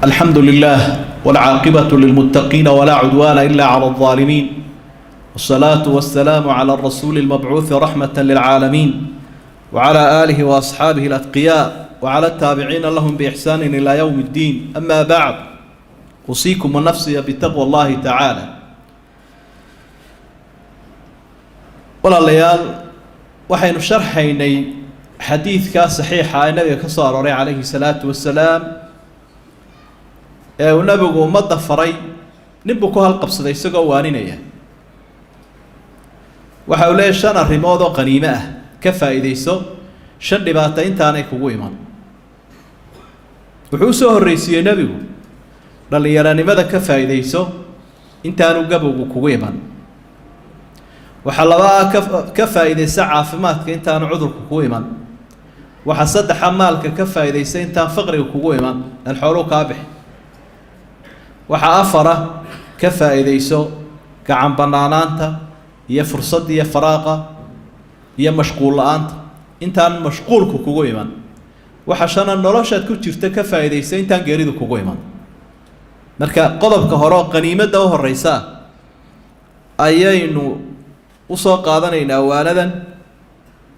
الحمد لله والعاقبة للمتقين ولا عدوان إلا على الظالمين، والصلاة والسلام على الرسول المبعوث رحمة للعالمين وعلى آله وأصحابه الأتقياء وعلى التابعين لهم بإحسان إلى يوم الدين. أما بعد، أوصيكم ونفسي بتقوى الله تعالى. walaalyaal waxaynu sharxaynay xadiidka saxiixa ee nabiga ka soo arooray calayhi salaatu wasalaam ee uu nabigu ummadda faray ninbuu ku halqabsaday isagoo waaninaya. waxa uu leeyahay 5 arrimood oo qaniimo ah ka faa'iidayso, 5 dhibaato intaanay kugu iman. wuxuu soo horreysiiyey nabigu dhalinyaranimada ka faa'iidayso intaanu gabowgu kugu iman. waxa labaa ka faa'iideysa caafimaadka intaan cudurku kugu iman. waxa saddex maalka ka faa'iideysa intaan faqriga kugu iman aan xoolo ka bixin. waxa afara ka faa'iideyso gacan banaanaanta iyo fursad iyo faraaqa iyo mashquul la'aanta intaan mashquulku kugu iman. waxa shana noloshaad ku jirta ka faa'iideysa intaan geeridu kugu iman. marka qodobka hore oo qaniimada u horeysa ayaynu usoo qaadanaynaa waanadan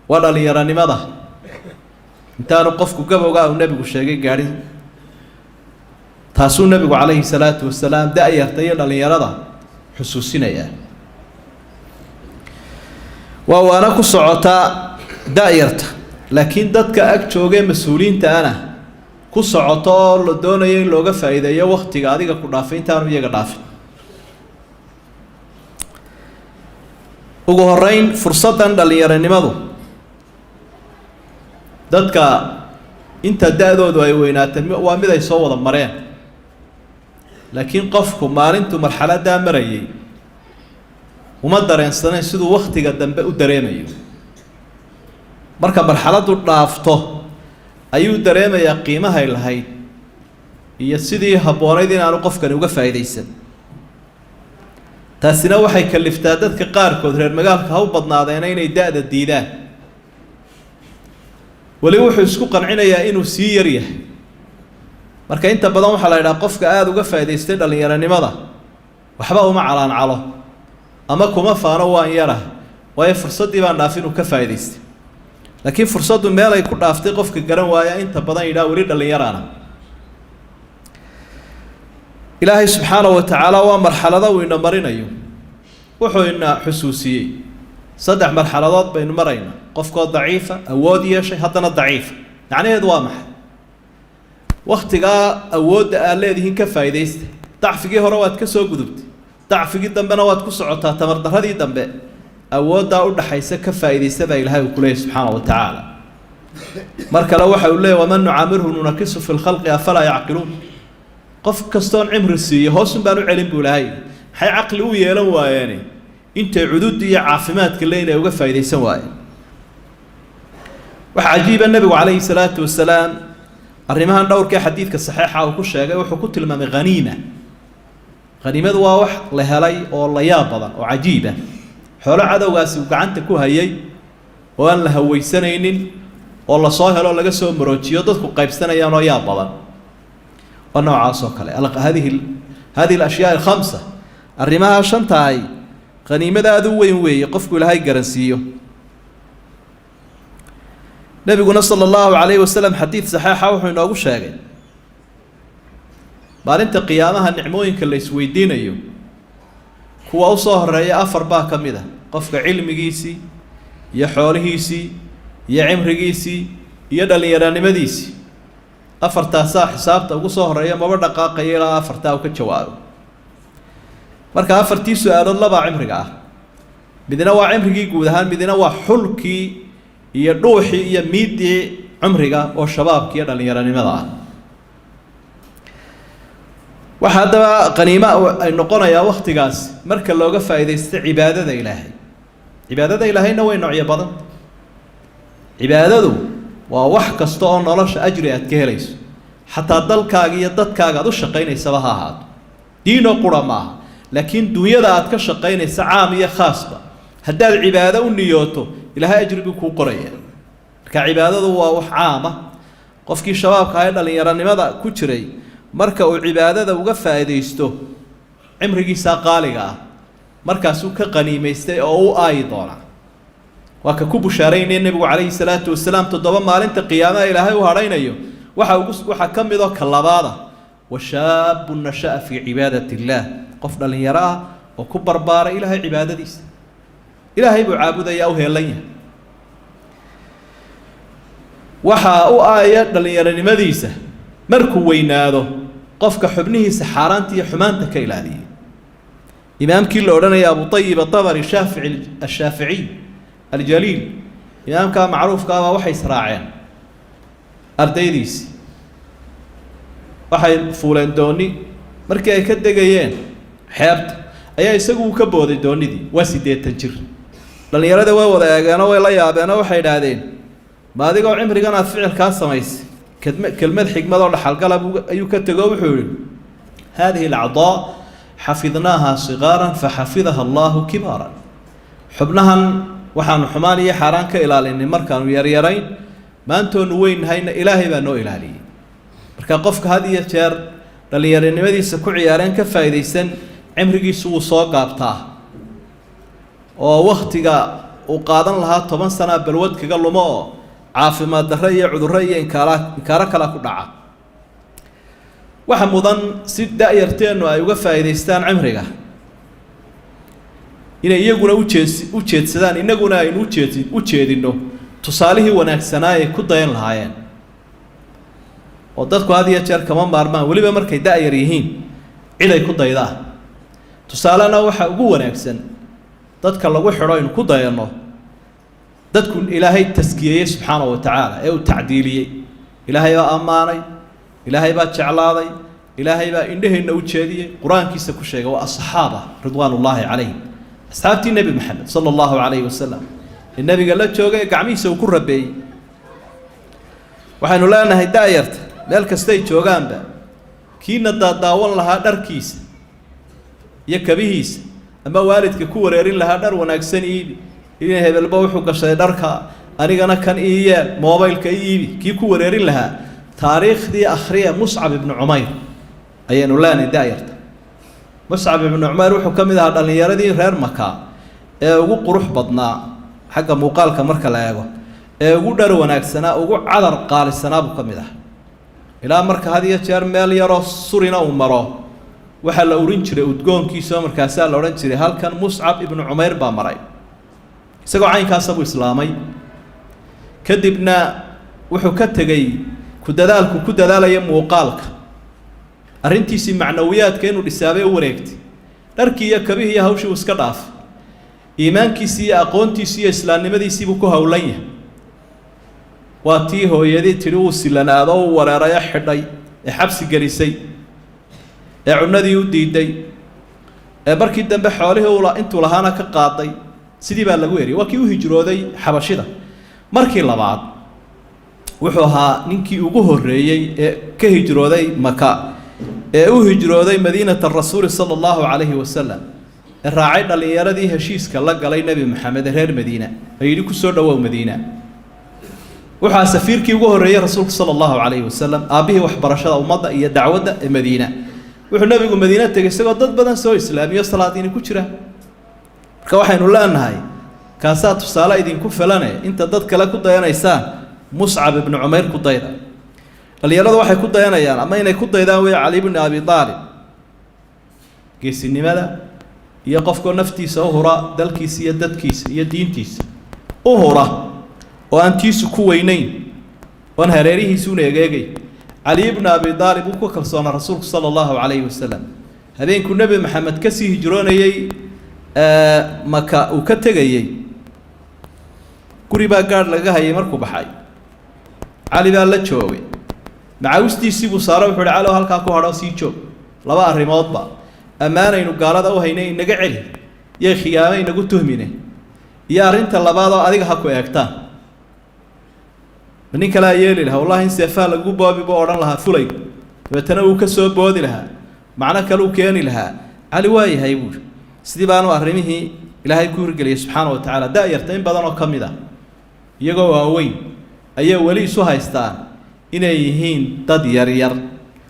waa dhalinyaranimada intaanu qofku gabowga uu nabigu sheegay gaarin. taasuu nabigu calayhi salaatu wasalaam da'yarta iyo dhalinyarada xusuusinaya. waa waana ku socotaa da'yarta, laakiin dadka ag joogee mas-uuliyiinta ana ku socoto oo la doonayo in looga faa'iideeyo waqtiga adiga ku dhaafay intaanu iyaga dhaafin. ugu horeyn, fursadan dhalinyaranimadu dadka inta da'doodu ay weynaatay waa mid ay soo wada mareen, laakiin qofku maalintuu marxaladaa marayay uma dareensanayn siduu waqtiga dambe u dareemayo. marka marxaladu dhaafto ayuu dareemayaa qiimahay lahayd iyo sidii habboonayd inaanu qofkani uga faa'iidaysan. taasina waxay kaliftaa dadka qaarkood reer magaalka ha u badnaadeena inay da'da diidaan. weli wuxuu isku qancinayaa inuu sii yar yahay. marka inta badan waxaa la yidhaha qofka aada uga faa'idaystay dhalinyaranimada waxba uma calaancalo ama kuma faano waan yarahay, waayo fursaddii baan dhaaf inuu ka faa'idaystay. laakiin fursaddu meel ay ku dhaaftay qofka garan waaya inta badan yidhaha weli dhalinyaraana. ilaahay subxaanahu wa tacaala waa marxalado uu ina marinayo. wuxuu ina xusuusiyey 3 marxaladood baynu maraynaa. qofkoo daciifa, awood yeeshay, haddana daciifa. macnaheedu waa maxay? waqtigaa awoodda aad leedihiin ka faa'iidaysta. dacfigii hore waad ka soo gudubtay, dacfigii dambena waad ku socotaa, tamardarradii dambe awooddaa u dhaxaysa ka faa'iidaysta baa ilaahay uu ku leeyahy subxaanahu wa tacaala. mar kale waxa uu leeyahy waman nucamirhu nunakisu fi lkhalqi afalaa yacqiluun. qof kastoon cimri siiyo hoosun baan u celin buu ilaahay. maxay caqli u yeelan waayeene intay cududda iyo caafimaadka leyn ay uga faa'iidaysan waayeen. waxaa cajiiba nabigu calayhi salaatu wasalaam arrimahan dhowrkee xadiidka saxiixa uu ku sheegay wuxuu ku tilmaamay haniima. haniimadu waa wax la helay oo la yaab badan oo cajiiba. xoolo cadowgaasi uu gacanta ku hayay oo aan la hawaysanaynin oo lasoo helo laga soo maroojiyo dadku qaybsanayaan oo yaab badan. ونوعاas oo kale هذه الأشياء الخمسة arrimaha 5 tahay qaniimada aad u weyn weeye qofku ilaahay garansiiyo. nabiguna sallallahu alayhi wasallam xadiid saxiixa wuxuu inoogu sheegay maalinta qiyaamaha nicmooyinka la isweydiinayo kuwa u soo horeeya 4 baa ka mid ah. qofka cilmigiisii iyo xoolihiisii iyo cimrigiisii iyo dhalinyaranimadiisii. 4taasaa xisaabta ugu soo horeeya maba dhaqaaqaya ilaa 4taa uu ka jawaabo. marka 4tii su-aalood 2 cimriga ah. midna waa cimrigii guud ahaan, midna waa xulkii iyo dhuuxii iyo miidii cumriga oo shabaabka iyo dhalinyaranimada ah. waxa haddaba qaniimo ay noqonayaa waqtigaas marka looga faa'iidaysto cibaadada ilaahay. cibaadada ilaahayna way noocyo badan. cibaadadu waa wax kasta oo nolosha ajri aad ka helayso, xataa dalkaaga iyo dadkaaga aad u shaqaynaysaba ha ahaato. diinoo qura maaha, laakiin dunyada aad ka shaqaynaysa caam iyo khaasba haddaad cibaado u niyooto ilaahay ajri buu kuu qoraya. marka cibaadadu waa wax caam ah. qofkii shabaabka ah ee dhalinyaranimada ku jiray marka uu cibaadada uga faa'iideysto cimrigiisa qaaliga ah markaasuu ka qaniimaystay oo u aayi doona waa ka ku bushaareynay nabigu calayhi salaatu wasalaam 7 maalinta qiyaamaha ilaahay u hadhaynayo waxa ka mid oo ka labaada وشاب نشأ في عبادة الله قف dhalinyaro oo ku barbaaray ilaahay cibaadadiisa ilaahay buu caabudaya oo heelaya waxa uu aaya dhalinyaronimadiisa markuu weynaado qofka xubnihiisa xaaraanta iyo xumaanta ka ilaaliyo imaamkii la oranaya Abu Tayyib at-Tabari Shafi'i al-Jalil imaamka macruufka ah waxay israaceen ardaydiisa waxay fuuleen dooni markii ay ka degayeen xeebta ayaa isagu ka booday doonidii waa 8 jir dhalinyarada way wada eegeen oo way la yaabeen oo waxay yiraahdeen ma adigoo cimrigan aad ficilka samaysay kelmad xigmad oo dhaxalgal ayuu ka tago wuxuu yiri هذه الأعضاء حفظناها صغارا فحفظها الله كبارا حبناها وحن حمانية حران كإلالين مركان ويريرين ما أنتم وين هين إلهي بأنه إلهي marka qofka had iyo jeer dhalinyaronimadiisa ku ciyaareen ka faa'iideysan cimrigiisu uu soo gaabtaa oo waqtiga uu qaadan lahaa 10 sano balwad kaga lumo oo caafimaad darro iyo cudurro iyo inkaara kala ku dhaca waxa mudan si daayarteenu ay uga faa'iideystaan cimriga inay iyaguna u jeedsadaan inaguna aynu u jeedino tusaalihii wanaagsanaa ee ku dayan lahaayeen oo dadku had iyo jeer kama maarmaan waliba markay daayar yihiin cid ay ku daydaan tusaalana waxa ugu wanaagsan dadka lagu xiro in ku dayano dadku ilaahay taskiyay subhanahu wa ta'ala ee uu tacdiiliyay ilaahay baa amaanay ilaahay baa jeclaaday ilaahay baa indheheena u jeediyay quraankiisa ku sheegay waa asxaaba ridwaanullaahi calayhim asxaabtii nabi maxamed sallallahu alayhi wasallam nabiga la joogay gacmihiisa uu ku rabeeyay waxaanu leenahay daayarta meel kastay joogaanba kiina daawan lahaa dharkiisa iyo kabihiisa ama waalidka ku wareerin lahaa dhar wanaagsan iibi in hebelba wuxuu gashay dharka anigana kan iiyeen mobilka iibi kii ku wareerin lahaa taariikhdii akhriya Mus'ab ibn Umayr ayanu leenahay daayarta Mus'ab ibn Umayr wuxuu kamid ahaa dhalinyaradii reer Makka ee ugu qurux badnaa xagga muuqaalka marka la eego ee ugu dhar wanaagsanaa ugu cadar qaalisanaa buu kamid ah ilaa marka had iyo jeer meel yaro surina uu maro waxa la oran jiray udgoonkiisa markaas la oran jiray halkan Mus'ab ibn Umayr baa maray isagoo caynkaas uu islaamay kadibna wuxuu ka tagay ku dadaalaya muuqaalka arintiisi macnawiyaadka inuu dhisaabay u wareegtay dharkii iyo kabihii iyo hawshii iska dhaaf iimaankiisa iyo aqoontiisa iyo islaamnimadiisa buu ku hawlan yahay waa tii hooyadii tiri uu silanaado oo wareeraya xidhay ee xabsi gelisay ee cunadii u diiday ee markii dambe xoolihii intuu lahaana ka qaaday sidii baa lagu yeeray waa kii u hijrooday xabashida markii labaad wuxuu ahaa ninkii ugu horeeyay ee ka hijrooday Maka ee u hijrooday Madiinada Rasuul sallallahu alayhi wasallam ee raacay dhalinyaradii heshiiska la galay Nabi Maxamed reer Madiina ay ku soo dhawow Madiina waxa safiirkii ugu horeeyay Rasuulka sallallahu alayhi wasallam aabihi wax barashada ummadda iyo dacwadda ee Madiina wuxuu nabigu Madiina tagay isagoo dad badan soo islaamiyo salaadiin ku jira marka waxaynu leenahay kaasaa tusaale idinku filanay inta dad kale ku dayanaysaan Mus'ab ibn Umayr ku dayda dhalinyaradu waxay ku dayanayaan ama inay ku daydaan way Ali ibn Abi Talib geesinimada iyo qofka naftiisa u hura dalkiisa iyo dadkiisa iyo diintiisa u hura oo aantiisu ku weynayn oo hareerihiisu eegay Ali ibn Abi Talib uu ku kalsoona Rasuulka sallallahu alayhi wasallam habeenku Nabi Maxamed ka sii hijroonayay Maka uu ka tagayay guri baa gaar laga hayay markuu baxay Ali baa la joogay macawstiisii buu saaray wuxuu calo halka ku hadho sii joog laba arimoodba amaanaynu gaalada u haynay inaga celi iyo khiyaamay inagu tuhmine iyo arinta labaad oo adiga ha ku eegtaan من كلا يلي له والله إن سفال جوبا بيبقى لها فلي وتناو كسب بودي لها معنا كلو كياني لها على واي هيبور سيدي بانو أهرمه إلى هاي كور قلي سبحانه وتعالى دائرتين بدنا كم ذا يجوا وين أيه ولي سوهايستان إن يهين تدير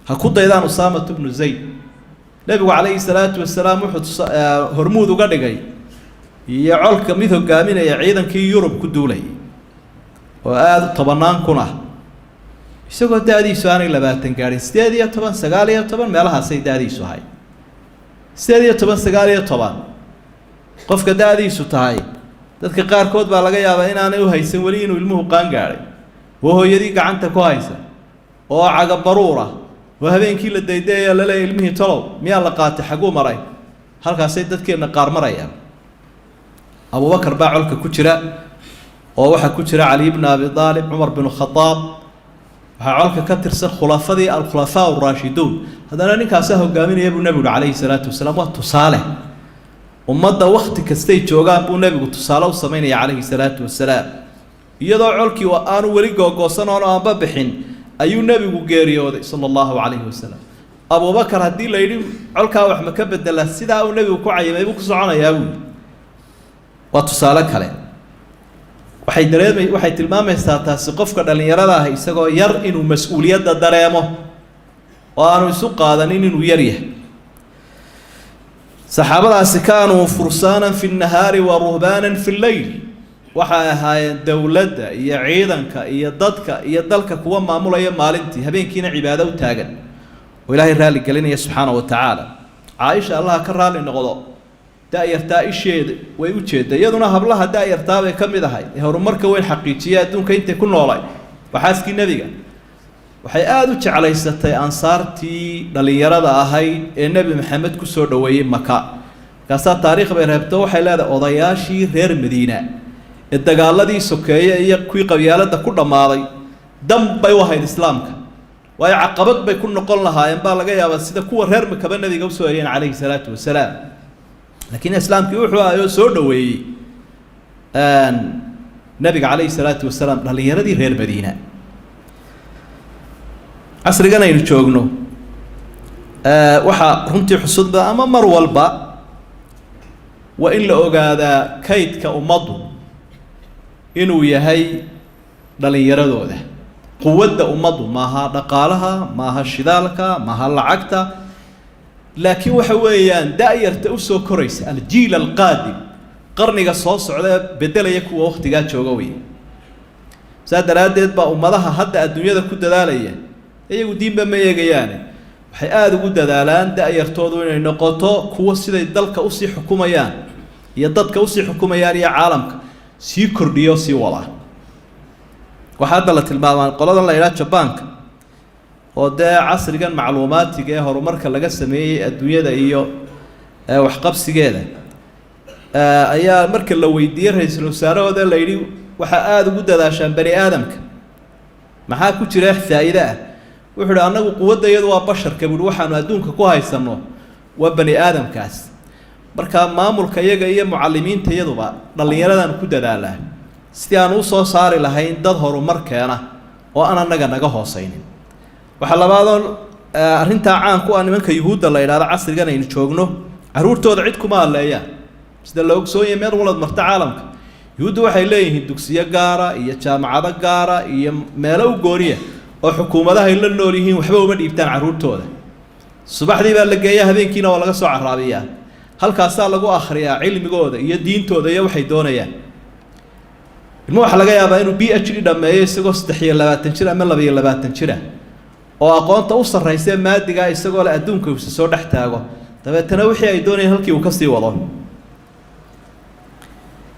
هكود إذا أسامة بن زيد نبي عليه الصلاة والسلام وحد هرمود وقال جاي يعلق مثل جامين يعيدا كي يوروب كدولي وهذا طبعاً كنا يسوق دادي سؤالي لبعتن قاري استديا طبعاً سجالية طبعاً ما لها سيد دادي سهاي استديا طبعاً سجالية طبعاً قف كدادي سطاي تذكر قار كود بالغ يا بين أنا وهيسن ولين والمه قان قاري وهو يديك عنك كويسة وعقب ضرورة وهذين كيل الديدية لا علمه طلب ميا لقات حقو مري هل كاسيد كيرنا قار مري أبو بكر باعلك كتشرا ووحى كتشرا علي بن أبي طالب عمر بن الخطاب وحعلك كترس الخلفاء الراشدون هذا أنا نكاسه قامين يا ابو النبي عليه الصلاة والسلام وتصالح ومضى وقت كستي جوجان بو نبي تصالح وسمين عليه الصلاة والسلام يضع علكي وأنا وريقو قوسنا وأنا ببحين أيو النبي جيريودي صلى الله عليه وسلم أبو بكر هدي ليلي علكا وح مكبد الله سيدا والنبي وكوعي ما يبوك صعنا يا أبوي وتصالك عليه waxay tilmaamaysaa taasi qofka dhalinyarada ah isagoo yar inuu mas'uuliyadda dareemo oo aanu isu qaadanin inuu yar yahay saxaabadaasi kaanuu fursaanan fi nnahaari wa ruhbaanan fi llayl waxay ahaayeen dowladda iyo ciidanka iyo dadka iyo dalka kuwa maamulaya maalintii habeenkiina cibaado u taagan oo ilaahay raali gelinaya subxaanahu wa tacaala caaisha allah ka raali noqdo da'yartaa isheeda way u jeedaa iyaduna hablaha da'yartaa bay ka mid ahay horumarka weyn xaqiijiya adduunka intay ku noolay waxaaskii nebiga waxay aad u jeclaysatay ansaartii dhalinyarada ahayd ee nebi maxamed ku soo dhoweeyey maka kaasaa taariikh bay reebto waxay leedahay odayaashii reer madiina ee dagaaladii sokeeye iyo kuwii qabyaaladda ku dhammaaday dam bay u ahayd islaamka waayo caqabad bay ku noqon lahaayeen baa laga yaabaa sida kuwa reer makaba nebiga usoo eriyeen calayhi salaatu wasalaam لكن الإسلام كي وحوا يسود وي النبي عليه الصلاة والسلام اللي يردي غير مدينة عصر جنا يرجعونه وحى رمتي حصد بقى أما مروال بقى وإلا أجادا كيد كأمضو إنه يهي اللي يردوا ده قوة أمضو ما ها نقالها ما ها الشذالكا ما ها العقدة لكن وحويان دائرة أسو كوريس الجيل القادم قرني قصص على بدل يكون وقت جات شوقوي ساد رادد بقى ومضها حتى الدنيا ده كده دالية هي ودين بما يجيانه حياد وجود دالان دائرة تودون النقطة قوة سيد الدلك أوصي حكوميان يضدك أوصي حكوميان يا عالمك سي كرديو سي والله وحد الله المال قلنا الله يلا شبانك وده عصر كان معلومات تجاه هرمرك اللي قسميه الدنيا ده إياه وحقبس جاده أيام مركل لو يدير رئيس الوزراء وده اللي يري وحقاد وجوده ده عشان بني آدمك ما حاكو تريح ثايدة وحنا أنا قوة ده يدوا بشر كبروحا ودونك كوها يسموه وبني آدم كاس مركا مامور كيجا معلمين تيدوا بقى اللي يردان كده ده له استيانو صار لهين ده هرمرك أنا وأنا نجا حسينين وحلبادون أرنتا عن كوان منك يهود الله إلى عصر جنا ينشوجنه عرور تود عدكم الله يا بس ده لو سوي مر ولد مرت عالمك يهود واحد ليه الدكسية جارة يجامعة جارة يملو جورية وحكومة ده إلا النوريين وحبوا من يبتان عرور تود الصباح دي بقى لقيها هذين كنا ولا قصوا عربية هل كاسال لقوا آخرية علم جودة يدين تود يوحي دونه يعني الموحى لقيها بينه PhD لما يسقط استحيل لبعض تنشرة من لبي لبعض تنشرة وأقوم توصل رئيسين مادي جاي يستقبل أدونك ويسوي نحتاجه طب التنوحي أيدوني هلكي وكسي والله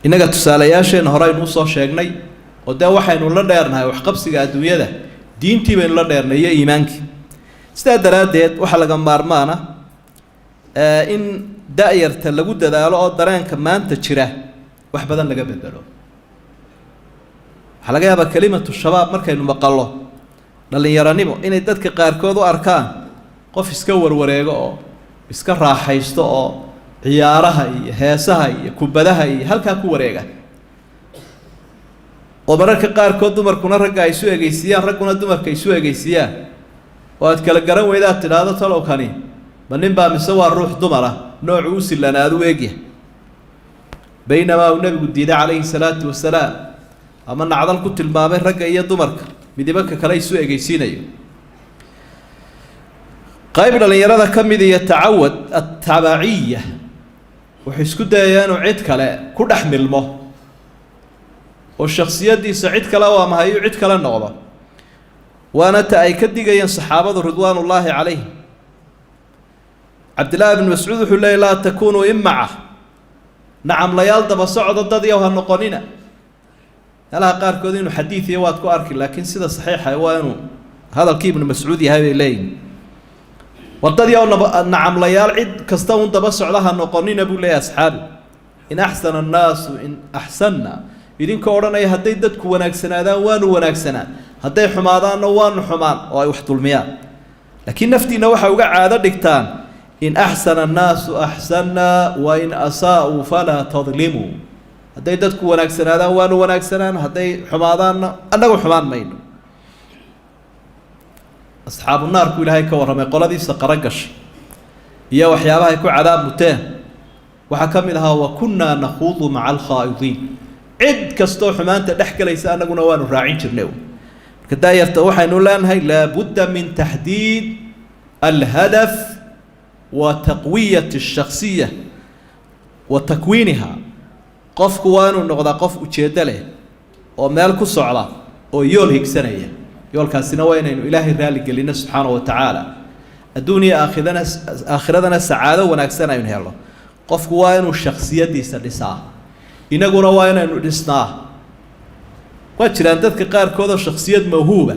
إنك تسألياش إن هراي نوصل شجني وده واحد ولا دارنا وحقبس الدنيا ده دينتي بين لا دارنا هي إيمانك استدرات ديت وحلا جنبار معنا إن دائر تلاجود ده على دران كمان تشره وحبذا لقى بدله حلا جاي بكلمة الشباب مركز مقالة dhalinyarannimo inay dadka qaarkood u arkaan qof iska warwareego oo iska raaxaysto oo ciyaaraha iyo heesaha iyo kubadaha iyo halka ku wareega oo mararka qaarkood dumarkuna ragga ay soo egeysiyaan ragguna dumarka ay soo egeysiyaan oo aad kala garan weydaad tiraahdo talow kani ma nin baa mise waa ruux dumar ah nooc u silanaad u eegyahay baynamaa uu nabigu diiday calayhi salaatu wasalaam ama nacdal ku tilmaamay ragga iyo dumarka midibaka kale isu egeysiinayo qayb dhalinyarada ka mid iyo tacawad at-tabaciya wuxuu isku dayayaa inuu cid kale ku dhex milmo oo shakhsiyadiisa cid kale waa mahayo cid kale noqdo waana ta ay ka digayeen saxaabadu ridwaanullaahi calayhim cabdillaahi ibn mascuud wuxuu leeyay laa takunuu imaca nacamlayaal daba socda dad yow ha noqonina meelaha qaarkood inuu xadiid iyo waad ku arki laakiin sida saxiixa waa inuu hadalkii ibnu mascuud yahay bay leeyihin wadad yow nacamlayaal cid kasta un daba socda ha noqonina buu leeyahay asxaabi in axsana annaasu in axsanna idinka odhanaya hadday dadku wanaagsanaadaan waanu wanaagsanaan hadday xumaadaanna waanu xumaan oo ay wax dulmiyaan laakiin naftiina waxa uga caado dhigtaan in axsana annaasu axsanna wa in asaa'uu falaa tadlimuu hadday dadku wanaagsanaadaan waanu wanaagsanaan hadday xumaadaanna annagu xumaan mayno asxaabu naarku ilaahay ka warramay qoladiisa qara gashay iyo waxyaabahay ku cadaab muteen waxaa ka mid ahaa wa kunnaa nakhuudu maca alkhaa'idiin cid kastoo xumaanta dhex galaysa annaguna waanu raacin jirnay marka daayarta waxaynu leenahay laabudda min taxdiid alhadaf wa taqwiyati alshakhsiya wa takwiiniha qofku waa inuu noqdaa qof ujeeddo leh oo meel ku socda oo yool higsanaya yoolkaasina waa inaynu ilaahay raali gelino subxaana wa tacaala adduuniya aakhiradana sacaado wanaagsan aynu helno qofku waa inuu shakhsiyadiisa dhisaa inaguna waa inaynu dhisnaa waa jiraan dadka qaarkood oo shakhsiyad mawhuuba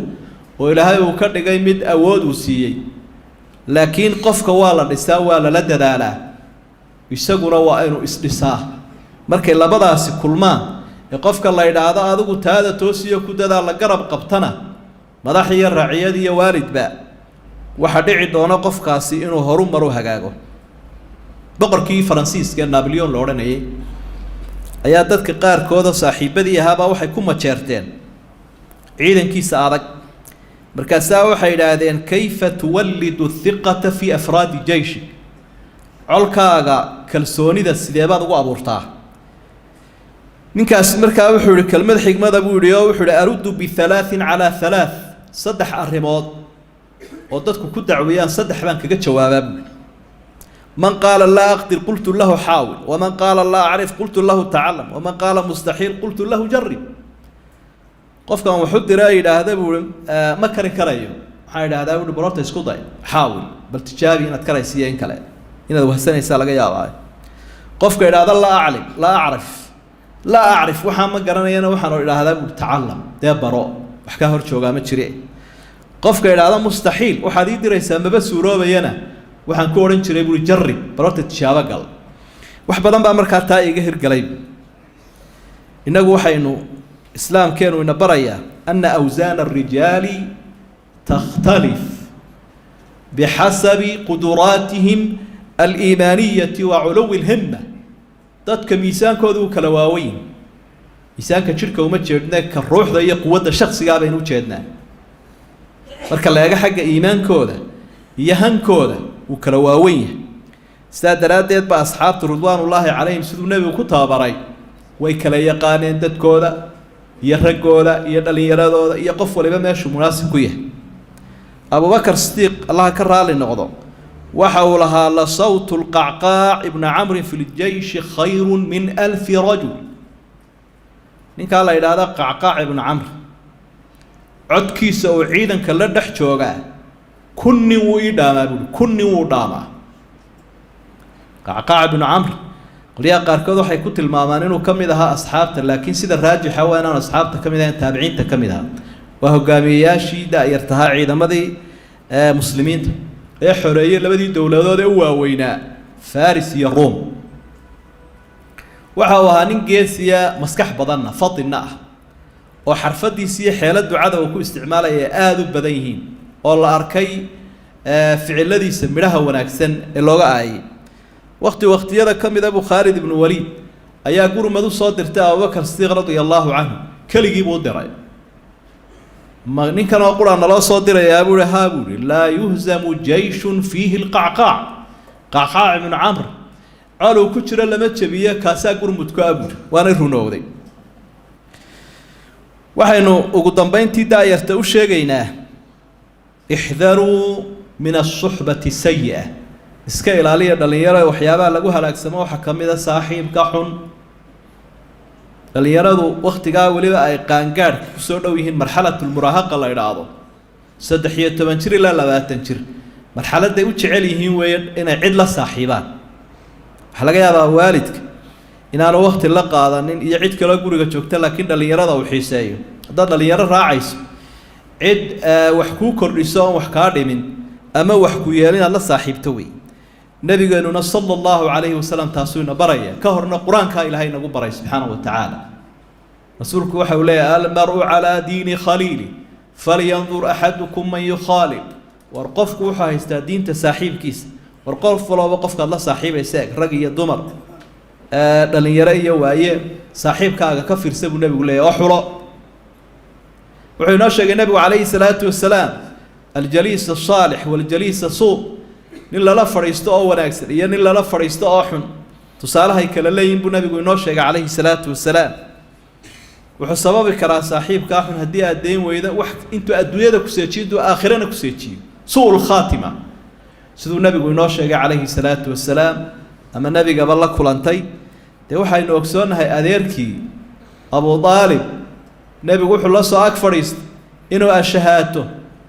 oo ilaahay uu ka dhigay mid awood uu siiyey laakiin qofka waa la dhisaa waa lala dadaalaa isaguna waa inuu isdhisaa markay labadaasi kulmaan ee qofka la yidhaahdo adigu taada toosiyo ku dadaal la garab qabtana madax iyo raaciyad iyo waalidba waxa dhici doona qofkaasi inuu horumar u hagaago boqorkii faransiiska Napoleon la odhanayay ayaa dadka qaarkood saaxiibadii ahaaba waxay ku majeerteen ciidankiisa adag markaasaa waxay yidhaahdeen kayfa tuwallidu thiqata fi afraadi jayshi colkaaga kalsoonida sidee baad ugu abuurtaa ninkaas markaa wuxuu yihi kelmad xigmada buu yidhi oo wuxuu yihi aruddu bihalaatin calaa halaath saddex arrimood oo dadku ku dacweeyaan saddex baan kaga jawaabaa buu yihi من قال لا أقدر قلت له حاول ومن قال لا أعرف قلت له تعلم ومن قال مستحيل قلت له جرب قفك وحد رأي هذا بقول ما كره كرايو حاجة هذا بقول برات إسكوضاي حاول بل تجابي إن تكره سيئين كلا إن ذو هالسنة يسأل جاي قفك إلى هذا لا أعلم لا أعرف لا أعرف وحنا قرنا ينا وحنا إلى هذا بقول تعلم ده براء وحكاه رشوا قامت شريع قفك إلى هذا مستحيل وحديد رئيس ما بس وراء بينا waxaan ku oran jiray buu jarrib barota tijaabo gal wax badan baa markaa taa iga hirgalay inagu waxaynu islaamkeenu ina barayaa anna awzaan ar-rijaali takhtalif bihasabi quduratihim al-iimaaniyyah wa 'uluw al-himma dadka miisaankoodu kala waaweyn miisaanka jirka uma jeedna ka ruuxda iyo quwadda shakhsiga baynu jeednaa marka la eega xagga iimaankooda iyo hankooda وكلا واوين استدرات ديت بأصحاب رضوان الله عليهم سيدو النبي كتابري ويكلا يقانين دتكودا يرجودا يدلي يرادودا يقف ولا ماشي مناسب كويه أبو بكر الصديق الله كرر للنقض وحولها لصوت القعقاع ابن عمرو في الجيش خير من 1000 رجل من قال إلى هذا قعقاع ابن عمرو عدكي سوعيدا كلا دحجوجا كني ويداما كني وداما قعقاع بن عمرو قليا قاركودو waxay ku tilmaamaan inuu kamid ahaa asxaabta laakiin sida raajix ah waa inaan asxaabta kamid ahayn taabiciinta kamid ah waa hogaamiyaashii daayirtaha ciidamadii muslimiinta ee xoreeyay labadii dawladood ee u waaweynaa Faris iyo Rom waxa uu ahaa nin geesiya maskax badanna fadina ah oo xarfadiisii xeelad ducada uu ku isticmaalay aad u badan yihiin oo la arkay ficiladiisa midhaha wanaagsan ee looga aayay waqtiyada kamid ah Khalid ibn Walid ayaa gurmad u soo dirtay Abu Bakr Siddiq radiyallahu anhu kaligii buu diray ma ninkan oo quraan loo soo diray Abu Rahaab la yuhzamu jayshun fihi al-qa'qa' qa'qa' ibn Amr alu ku jira lama jabiya kaasa gurmudku Abu waana runowday waxaynu ugu dambeyntii daayarta u sheegaynaa احذروا من الصحبة السيئة iska ilaaliya dhalinyarada waxyaabaha lagu halaagsamo waxa kamid ah saaxiibka xun dhalinyaradu waqtiga waliba ay qaangaar ku soo dhow yihiin marxalatul muraahaqa la yiraahdo 13 jir ilaa 20 jir marxaladay u jecel yihiin weeyaan inay cid la saaxiibaan waxa laga yaabaa waalidka inaanu waqti la qaadanin iyo cid kale guriga joogta laakiin dhalinyarada uu xiiseeyo hadda dhalinyaro raacayso cid wax ku kordhiso wax ka dhimin ama wax ku yeelin la saaxiibto weey nabigeenuna sallallahu alayhi wasallam taasuna baraya ka horna quraanka ilaahay nagu baray subhanahu wa ta'ala rasuulku waxa uu leeyahay al mar'u ala diini khalili falyanzur ahadukum man yukhalil war qofku waxa haystaa diinta saaxiibkiisa war qof walba qofka la saaxiibaysa rag iyo dumar dhalinyaro iyo waaye saaxiibkaaga ka fiirsan buu nabigu leeyahay xulo wuxuu inoo sheegay nabigu alayhi salaatu wasalaam الجليس الصالح والجليس السوء nin lala fariisto oo wanaagsan iyo nin lala fariisto oo xun tusaalahay kala leeyin buu nabigu inoo sheegay calayhi salaatu wasalaam wuxuu sababi karaa saaxiibka xun haddii aad deyn weydo wax intuu adduunyada ku seejiyo aakhirana ku seejiyo suul khaatima sidoo nabigu inoo sheegay calayhi salaatu wasalaam ama nabiga balla kulantay waxaynu ogsoonahay adeerkii Abu Talib nabigu wuxuu la soo ag fariist inuu ashahaato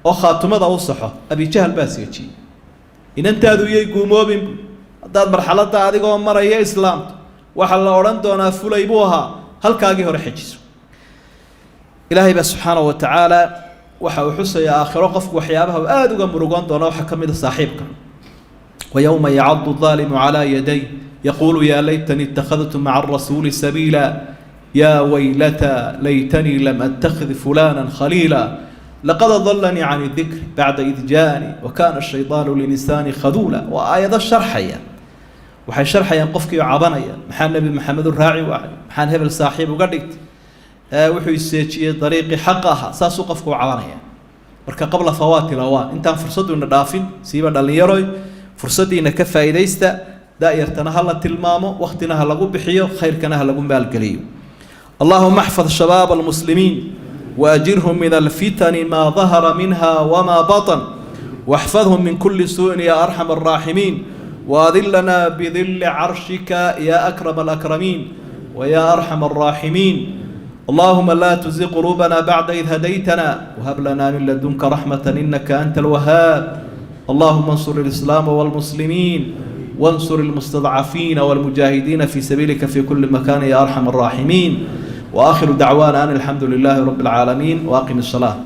oo khaatumada u saxo Abi Jahl baa seejiyo inantaadu yey guumoobin hadaad marxaladda adigoo maraya islaamta waxa la oran doonaa fulay buu ahaa halkaagii hore xajiso ilaahay ba subhanahu wa ta'ala waxa uu xusaya aakhiro qofku waxyaabaha aad uga murugoon doona waxa kamid ah saaxiibka wa yawma ya'addu adh-dhalimu ala yaday yaqulu ya laytani ittakhadhtu ma'a ar-rasuli sabila ya waylata laytani lam attakhidh fulanan khalila لقد ضلني عن الذكر بعد إذ جاءني وكان الشيطان للإنسان خذولا وآية الشرحية وحي شرحية قفك وعبانية محان نبي محمد الراعي وعلي محان هبل صاحب وقدقت وحي السيتشي طريقي حقها ساسو قفك وعبانية وركا قبل فوات الأوان انت فرصدوا ندافين سيبا داليروي فرصدي نكفى إليستا دائرتنا هلا تلمامو وقتنا هلا بحيو خير كنا هلا بالقليو اللهم احفظ شباب المسلمين وأجرهم من الفتن ما ظهر منها وما بطن واحفظهم من كل سوء يا أرحم الراحمين وأذلنا بذل عرشك يا أكرم الأكرمين ويا أرحم الراحمين اللهم لا تزغ قلوبنا بعد إذ هديتنا وهب لنا من لدنك رحمة إنك أنت الوهاب اللهم انصر الإسلام والمسلمين وانصر المستضعفين والمجاهدين في سبيلك في كل مكان يا أرحم الراحمين وآخر دعوانا أن الحمد لله رب العالمين وأقم الصلاة